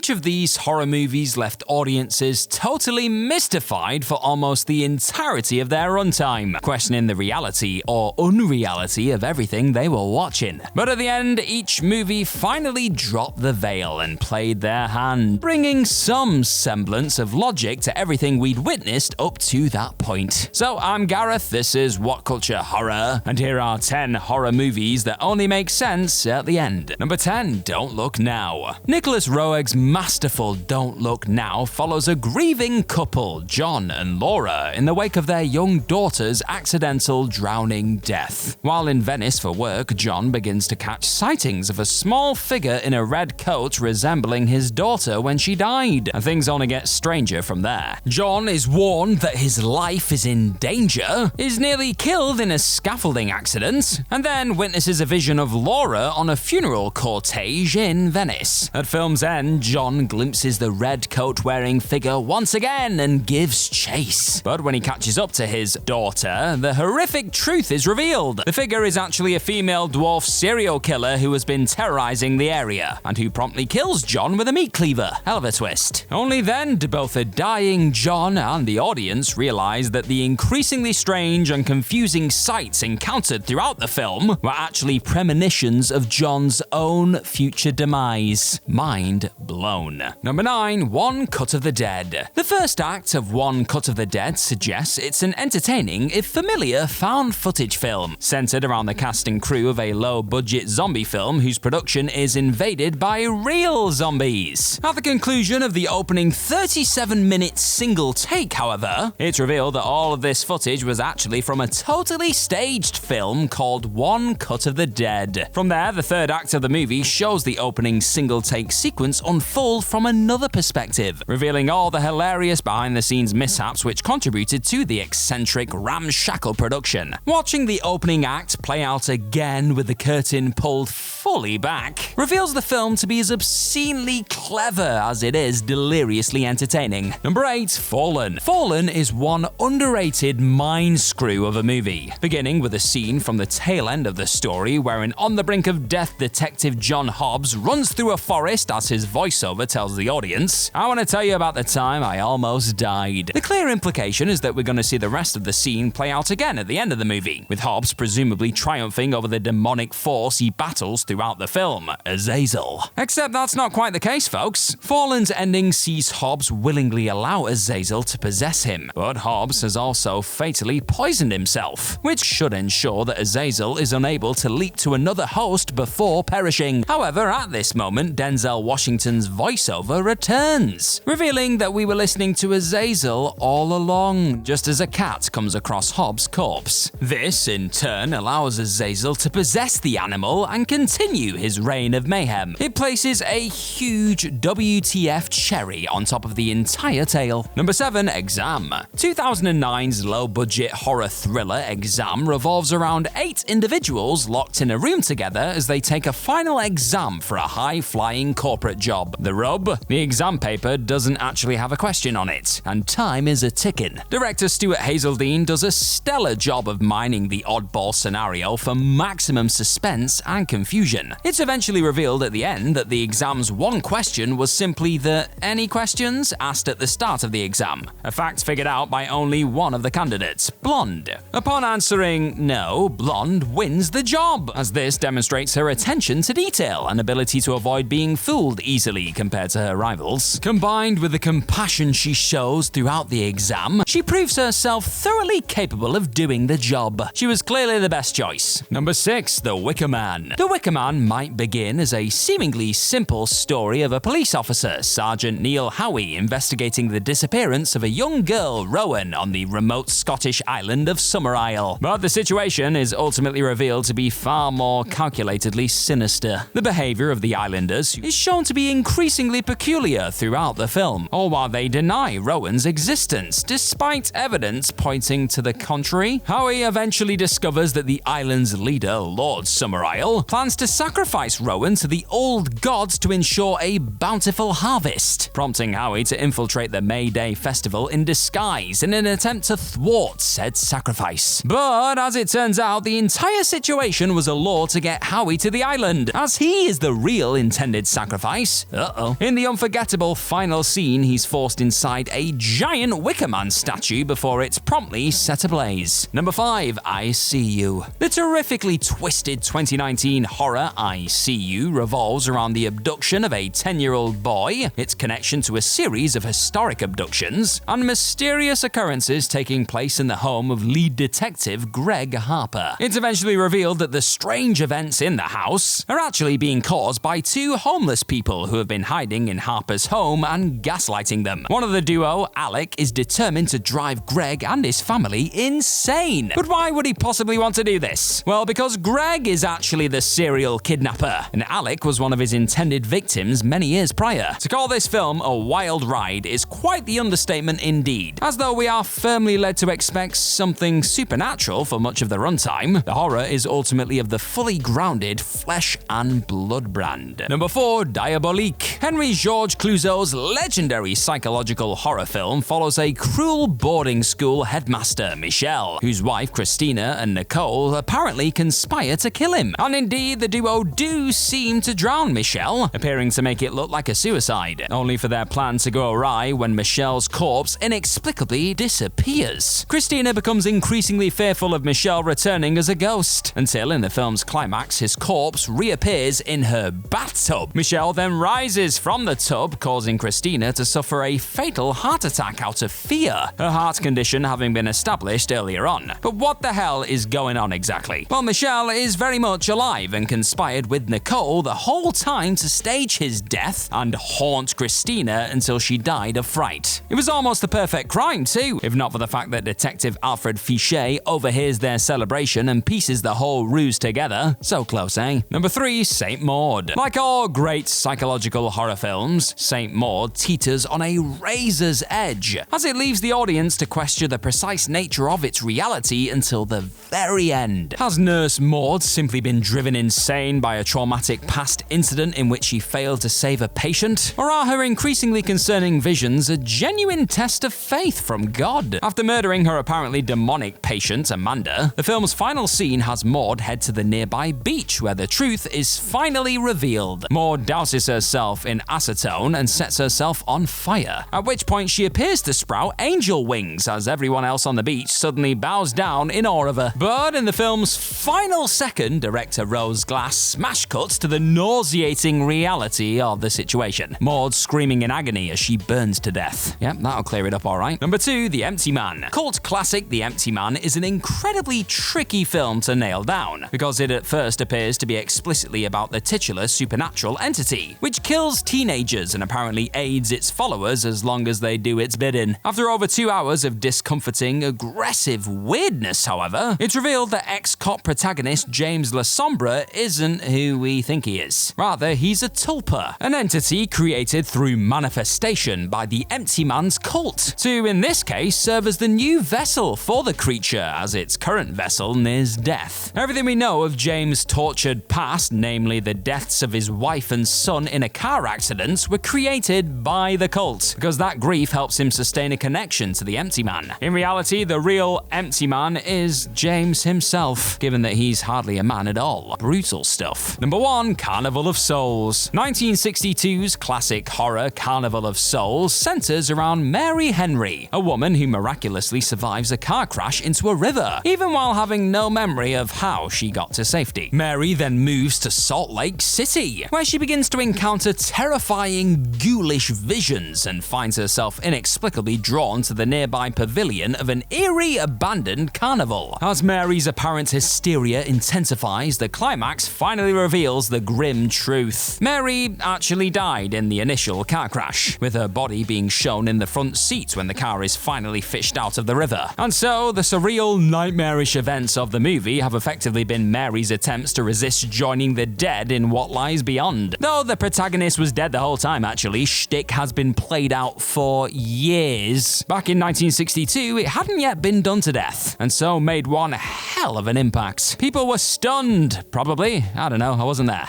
Each of these horror movies left audiences totally mystified for almost the entirety of their runtime, questioning the reality or unreality of everything they were watching. But at the end, each movie finally dropped the veil and played their hand, bringing some semblance of logic to everything we'd witnessed up to that point. So I'm Gareth, this is What Culture Horror, and here are 10 horror movies that only make sense at the end. Number 10, Don't Look Now. Nicholas Roeg's masterful Don't Look Now follows a grieving couple, John and Laura, in the wake of their young daughter's accidental drowning death. While in Venice for work, John begins to catch sightings of a small figure in a red coat resembling his daughter when she died, and things only get stranger from there. John is warned that his life is in danger, is nearly killed in a scaffolding accident, and then witnesses a vision of Laura on a funeral cortege in Venice. At film's end, John glimpses the red coat-wearing figure once again and gives chase. But when he catches up to his daughter, the horrific truth is revealed. The figure is actually a female dwarf serial killer who has been terrorizing the area, and who promptly kills John with a meat cleaver. Hell of a twist. Only then do both the dying John and the audience realize that the increasingly strange and confusing sights encountered throughout the film were actually premonitions of John's own future demise. Mind blown. Number 9, One Cut of the Dead. The first act of One Cut of the Dead suggests it's an entertaining, if familiar, found footage film, centered around the cast and crew of a low-budget zombie film whose production is invaded by real zombies. At the conclusion of the opening 37-minute single take, however, it's revealed that all of this footage was actually from a totally staged film called One Cut of the Dead. From there, the third act of the movie shows the opening single take sequence unfold from another perspective, revealing all the hilarious behind-the-scenes mishaps which contributed to the eccentric, ramshackle production. Watching the opening act play out again with the curtain pulled fully back reveals the film to be as obscenely clever as it is deliriously entertaining. Number 8, Fallen. Fallen is one underrated mind screw of a movie, beginning with a scene from the tail end of the story where an on-the-brink-of-death detective John Hobbs runs through a forest as his voiceover tells the audience, "I want to tell you about the time I almost died." The clear implication is that we're going to see the rest of the scene play out again at the end of the movie, with Hobbs presumably triumphing over the demonic force he battles throughout the film, Azazel. Except that's not quite the case, folks. Fallen's ending sees Hobbs willingly allow Azazel to possess him, but Hobbs has also fatally poisoned himself, which should ensure that Azazel is unable to leap to another host before perishing. However, at this moment, Denzel Washington's voiceover returns, revealing that we were listening to Azazel all along, just as a cat comes across Hobbs' corpse. This, in turn, allows Azazel to possess the animal and continue his reign of mayhem. It places a huge WTF cherry on top of the entire tale. Number 7, Exam. 2009's low-budget horror thriller Exam revolves around 8 individuals locked in a room together as they take a final exam for a high-flying corporate job. The rub? The exam paper doesn't actually have a question on it, and time is a-ticking. Director Stuart Hazeldine does a stellar job of mining the oddball scenario for maximum suspense and confusion. It's eventually revealed at the end that the exam's one question was simply the "any questions?" asked at the start of the exam, a fact figured out by only one of the candidates, Blonde. Upon answering no, Blonde wins the job, as this demonstrates her attention to detail and ability to avoid being fooled easily compared to her rivals. Combined with the compassion she shows throughout the exam, she proves herself thoroughly capable of doing the job. She was clearly the best choice. Number 6, The Wicker Man. The Wicker Man might begin as a seemingly simple story of a police officer, Sergeant Neil Howie, investigating the disappearance of a young girl, Rowan, on the remote Scottish island of Summerisle. But the situation is ultimately revealed to be far more calculatedly sinister. The behavior of the islanders is shown to be increasingly peculiar throughout the film, all while they deny Rowan's existence, despite evidence pointing to the contrary. Howie eventually discovers that the island's leader, Lord Summerisle, plans to sacrifice Rowan to the old gods to ensure a bountiful harvest, prompting Howie to infiltrate the May Day festival in disguise in an attempt to thwart said sacrifice. But as it turns out, the entire situation was a lure to get Howie to the island, as he is the real intended sacrifice. Uh-oh. In the unforgettable final scene, he's forced inside a giant Wicker Man statue before it's promptly set ablaze. Number 5, I See You. The terrifically twisted 2019 horror I See You revolves around the abduction of a 10-year-old boy, its connection to a series of historic abductions, and mysterious occurrences taking place in the home of lead detective Greg Harper. It's eventually revealed that the strange events in the house are actually being caused by 2 homeless people who have been hiding in Harper's home and gaslighting them. One of the duo, Alec, is determined to drive Greg and his family insane. But why would he possibly want to do this? Well, because Greg is actually the serial kidnapper, and Alec was one of his intended victims many years prior. To call this film a wild ride is quite the understatement indeed, as though we are firmly led to expect something supernatural for much of the runtime. The horror is ultimately of the fully grounded flesh and blood brand. Number 4, Diabolique. Henry Georges Clouzot's legendary psychological horror film follows a cruel boarding school headmaster, Michel, whose wife Christina and Nicole apparently conspire to kill him. And indeed, the duo do seem to drown Michel, appearing to make it look like a suicide, only for their plan to go awry when Michel's corpse inexplicably disappears. Christina becomes increasingly fearful of Michel returning as a ghost, until in the film's climax, his corpse reappears in her bathtub. Michel then rises from the tub, causing Christina to suffer a fatal heart attack out of fear, her heart condition having been established earlier on. But what the hell is going on exactly? Well, Michel is very much alive and conspired with Nicole the whole time to stage his death and haunt Christina until she died of fright. It was almost the perfect crime too, if not for the fact that Detective Alfred Fichet overhears their celebration and pieces the whole ruse together. So close, eh? Number 3, Saint Maud. Like all great psychological horror films, Saint Maud teeters on a razor's edge, as it leaves the audience to question the precise nature of its reality until the very end. Has Nurse Maud simply been driven insane by a traumatic past incident in which she failed to save a patient? Or are her increasingly concerning visions a genuine test of faith from God? After murdering her apparently demonic patient, Amanda, the film's final scene has Maud head to the nearby beach where the truth is finally revealed. Maud douses herself in acetone and sets herself on fire, at which point she appears to sprout angel wings as everyone else on the beach suddenly bows down in awe of her. But in the film's final second, director Rose Glass smash cuts to the nauseating reality of the situation. Maud screaming in agony as she burns to death. Yep, that'll clear it up alright. Number 2, The Empty Man. Cult classic The Empty Man is an incredibly tricky film to nail down, because it at first appears to be explicitly about the titular supernatural entity, which kills teenagers and apparently aids its followers as long as they do its bidding. After over 2 hours of discomforting, aggressive weirdness, however, it's revealed that ex-cop protagonist James Lasombra isn't who we think he is. Rather, he's a tulpa, an entity created through manifestation by the Empty Man's cult, to, in this case, serve as the new vessel for the creature as its current vessel nears death. Everything we know of James' tortured past, namely the deaths of his wife and son in a car accident, were created by the cult, because that grief helps him sustain a connection to the Empty Man. In reality, the real Empty Man is James himself, given that he's hardly a man at all. Brutal stuff. Number 1, Carnival of Souls. 1962's classic horror Carnival of Souls centers around Mary Henry, a woman who miraculously survives a car crash into a river, even while having no memory of how she got to safety. Mary then moves to Salt Lake City, where she begins to encounter terrifying, ghoulish visions and finds herself inexplicably drawn to the nearby pavilion of an eerie, abandoned carnival. As Mary's apparent hysteria intensifies, the climax finally reveals the grim truth. Mary actually died in the initial car crash, with her body being shown in the front seat when the car is finally fished out of the river. And so, the surreal, nightmarish events of the movie have effectively been Mary's attempts to resist joining the dead in what lies beyond. Though the protagonist was dead the whole time, actually, shtick has been played out for years. Back in 1962, it hadn't yet been done to death, and so made one hell of an impact. People were stunned, probably. I don't know, I wasn't there.